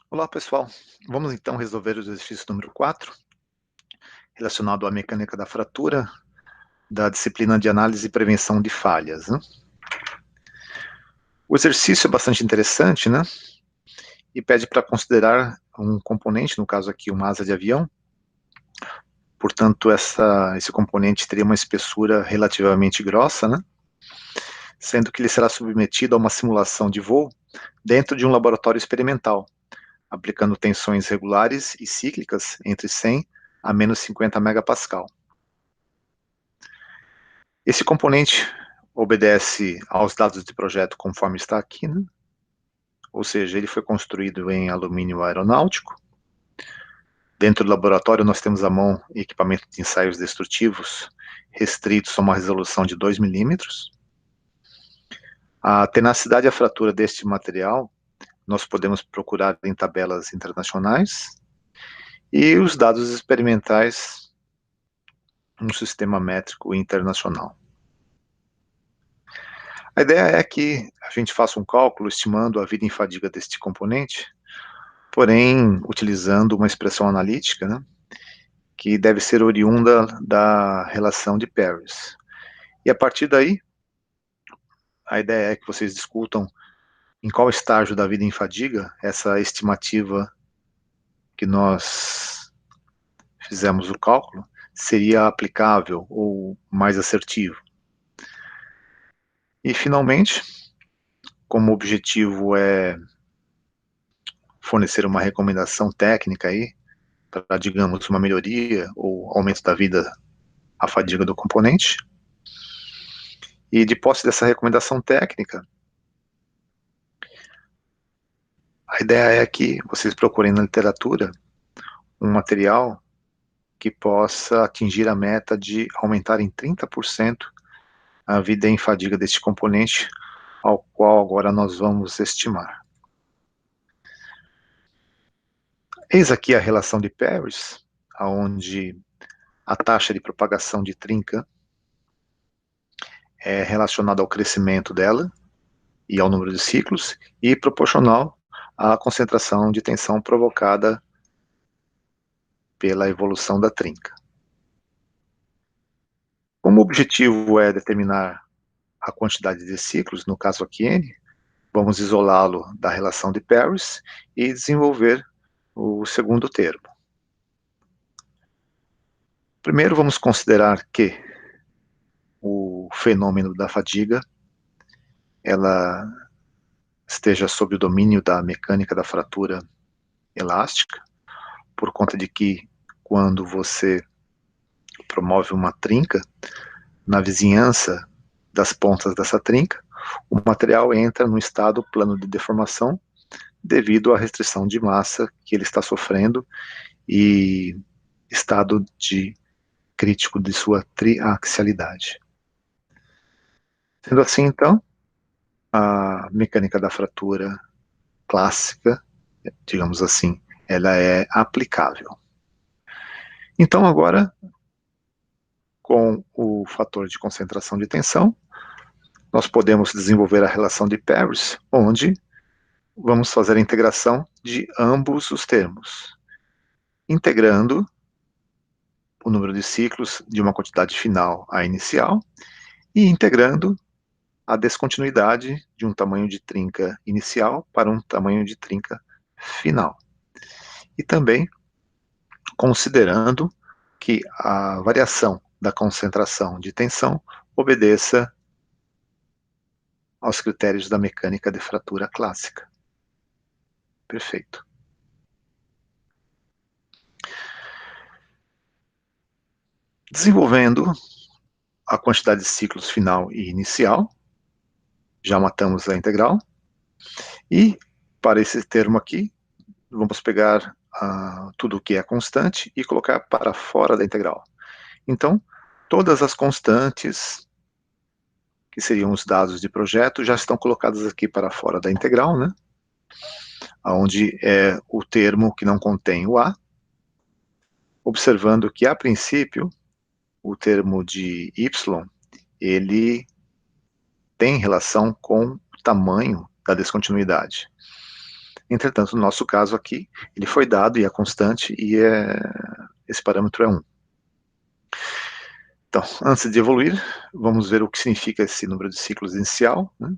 Olá, pessoal. Vamos então resolver o exercício número 4, relacionado à mecânica da fratura, da disciplina de análise e prevenção de falhas, né? O exercício é bastante interessante, né? E pede para considerar um componente, no caso aqui uma asa de avião. Portanto, esse componente teria uma espessura relativamente grossa, né? Sendo que ele será submetido a uma simulação de voo dentro de um laboratório experimental, aplicando tensões regulares e cíclicas entre 100 a menos 50 megapascal. Esse componente obedece aos dados de projeto conforme está aqui, né? Ou seja, ele foi construído em alumínio aeronáutico. Dentro do laboratório nós temos à mão equipamento de ensaios destrutivos restritos a uma resolução de 2 milímetros. A tenacidade e a fratura deste material nós podemos procurar em tabelas internacionais e os dados experimentais no sistema métrico internacional. A ideia é que a gente faça um cálculo estimando a vida em fadiga deste componente, porém utilizando uma expressão analítica, né, que deve ser oriunda da relação de Paris. E a partir daí, a ideia é que vocês discutam em qual estágio da vida em fadiga essa estimativa que nós fizemos o cálculo seria aplicável ou mais assertivo. E finalmente, como o objetivo é fornecer uma recomendação técnica aí para, digamos, uma melhoria ou aumento da vida à fadiga do componente. E de posse dessa recomendação técnica, a ideia é que vocês procurem na literatura um material que possa atingir a meta de aumentar em 30% a vida em fadiga deste componente, ao qual agora nós vamos estimar. Eis aqui a relação de Paris, onde a taxa de propagação de trinca é relacionada ao crescimento dela e ao número de ciclos, e proporcional à concentração de tensão provocada pela evolução da trinca. Como o objetivo é determinar a quantidade de ciclos, no caso aqui n, vamos isolá-lo da relação de Paris e desenvolver o segundo termo. Primeiro vamos considerar que o fenômeno da fadiga ela esteja sob o domínio da mecânica da fratura elástica, por conta de que quando você promove uma trinca, na vizinhança das pontas dessa trinca, o material entra no estado plano de deformação devido à restrição de massa que ele está sofrendo e estado de crítico de sua triaxialidade. Sendo assim, então, a mecânica da fratura clássica, digamos assim, ela é aplicável. Então, agora, com o fator de concentração de tensão, nós podemos desenvolver a relação de Paris, onde vamos fazer a integração de ambos os termos, integrando o número de ciclos de uma quantidade final à inicial e integrando a descontinuidade de um tamanho de trinca inicial para um tamanho de trinca final. E também considerando que a variação da concentração de tensão obedeça aos critérios da mecânica de fratura clássica. Perfeito. Desenvolvendo a quantidade de ciclos final e inicial, já matamos a integral, e para esse termo aqui, vamos pegar tudo o que é constante e colocar para fora da integral. Então, todas as constantes, que seriam os dados de projeto, já estão colocadas aqui para fora da integral, né? Onde é o termo que não contém o A, observando que, a princípio, o termo de Y, ele tem relação com o tamanho da descontinuidade. Entretanto, no nosso caso aqui, ele foi dado e é constante, e esse parâmetro é 1. Então, antes de evoluir, vamos ver o que significa esse número de ciclos inicial, né?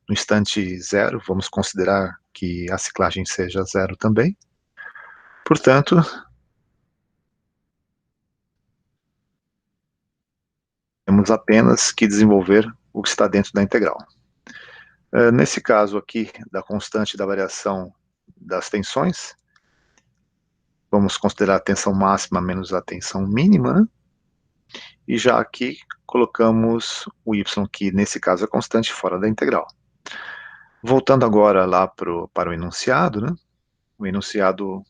No instante 0, vamos considerar que a ciclagem seja 0 também. Portanto, temos apenas que desenvolver o que está dentro da integral. Nesse caso aqui, da constante da variação das tensões, vamos considerar a tensão máxima menos a tensão mínima, né? E já aqui colocamos o y, que nesse caso é constante, fora da integral. Voltando agora lá para o enunciado, né? O enunciado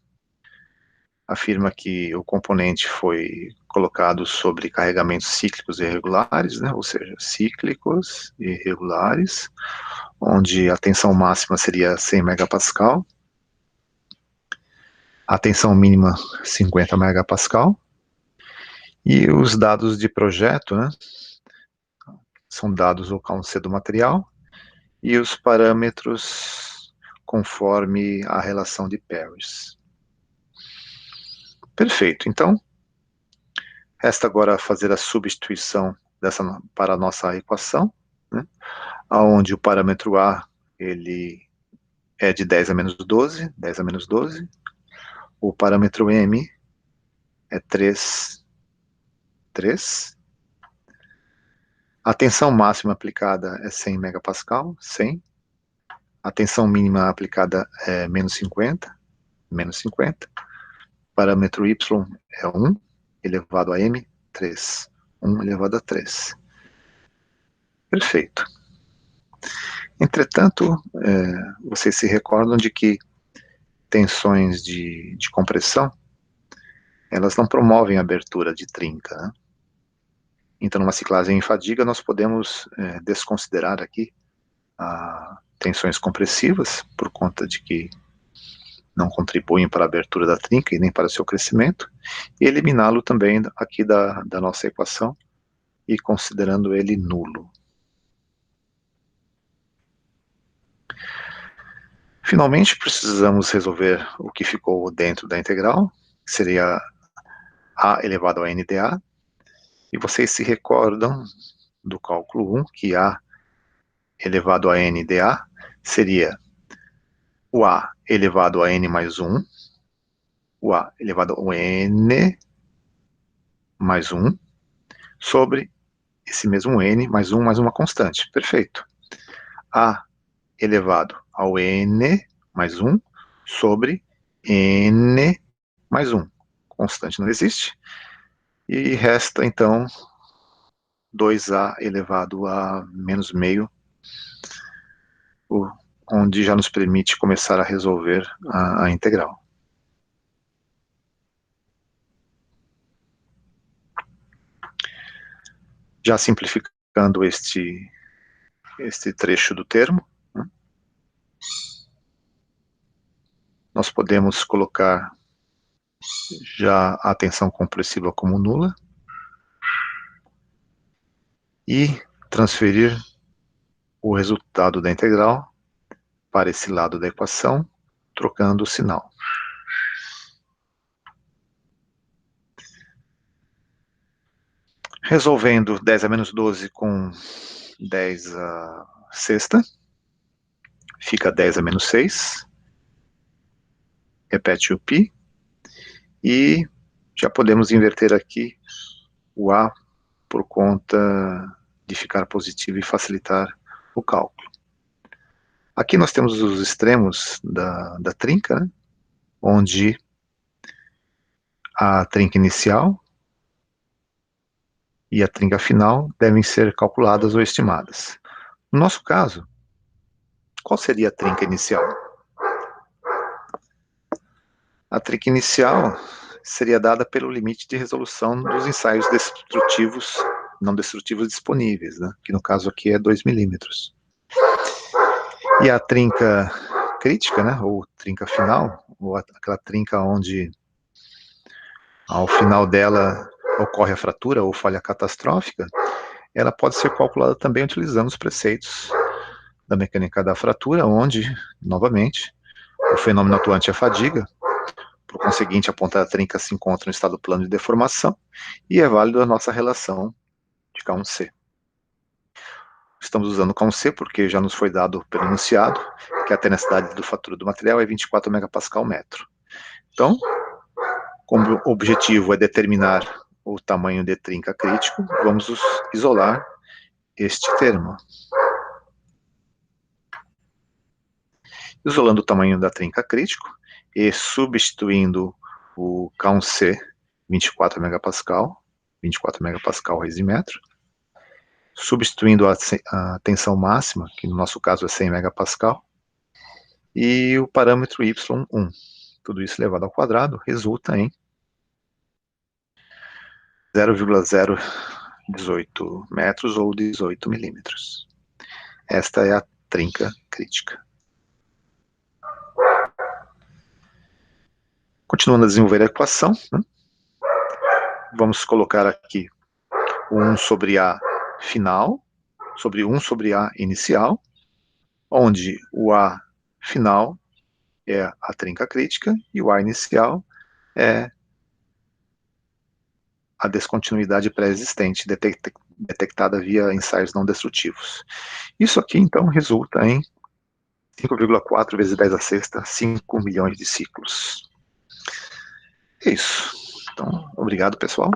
afirma que o componente foi colocado sobre carregamentos cíclicos e irregulares, né? Ou seja, cíclicos e irregulares, onde a tensão máxima seria 100 megapascal, a tensão mínima 50 megapascal, e os dados de projeto, né? São dados o C do material, e os parâmetros conforme a relação de Paris. Perfeito, então, resta agora fazer a substituição para a nossa equação, né, onde o parâmetro A ele é de 10 a menos 12, 10 a menos 12, o parâmetro M é 3, 3, a tensão máxima aplicada é 100 megapascal, 100, a tensão mínima aplicada é menos 50, menos 50, parâmetro Y é 1, elevado a M, 3. 1 elevado a 3. Perfeito. Entretanto, vocês se recordam de que tensões de compressão, elas não promovem a abertura de trinca, né? Então, numa ciclagem em fadiga, nós podemos desconsiderar aqui tensões compressivas, por conta de que não contribuem para a abertura da trinca e nem para o seu crescimento, e eliminá-lo também aqui da nossa equação, e considerando ele nulo. Finalmente, precisamos resolver o que ficou dentro da integral, que seria a elevado a NdA, e vocês se recordam do cálculo 1, que a elevado a NdA seria o a elevado a n mais 1, o a elevado a n mais 1, sobre esse mesmo n mais uma constante. Perfeito. A elevado ao n mais 1 sobre n mais 1. Constante não existe. E resta, então, 2a elevado a menos meio, onde já nos permite começar a resolver a integral. Já simplificando este trecho do termo, né, nós podemos colocar já a tensão compressiva como nula e transferir o resultado da integral para esse lado da equação, trocando o sinal. Resolvendo 10 a menos 12 com 10 a sexta, fica 10 a menos 6, repete o π, e já podemos inverter aqui o A por conta de ficar positivo e facilitar o cálculo. Aqui nós temos os extremos da trinca, né, onde a trinca inicial e a trinca final devem ser calculadas ou estimadas. No nosso caso, qual seria a trinca inicial? A trinca inicial seria dada pelo limite de resolução dos ensaios destrutivos, não destrutivos disponíveis, né, que no caso aqui é 2 milímetros. E a trinca crítica, né, ou trinca final, ou aquela trinca onde ao final dela ocorre a fratura ou falha catastrófica, ela pode ser calculada também utilizando os preceitos da mecânica da fratura, onde, novamente, O fenômeno atuante é a fadiga, por conseguinte, a ponta da trinca se encontra no estado plano de deformação e é válido a nossa relação de K1C. Estamos usando K1C porque já nos foi dado pelo enunciado que a tenacidade do fatura do material é 24 megapascal metro. Então, como o objetivo é determinar o tamanho de trinca crítico, vamos isolar este termo. Isolando o tamanho da trinca crítico e substituindo o K1C 24 megapascal raiz de metro, substituindo a tensão máxima, que no nosso caso é 100 megapascal, e o parâmetro Y1. Tudo isso elevado ao quadrado resulta em 0,018 metros ou 18 milímetros. Esta é a trinca crítica. Continuando a desenvolver a equação, né? Vamos colocar aqui o 1 sobre A final, sobre 1 sobre A inicial, onde o A final é a trinca crítica e o A inicial é a descontinuidade pré-existente detectada via ensaios não destrutivos. Isso aqui, então, resulta em 5,4 vezes 10 a sexta, 5 milhões de ciclos. É isso. Então, obrigado, pessoal.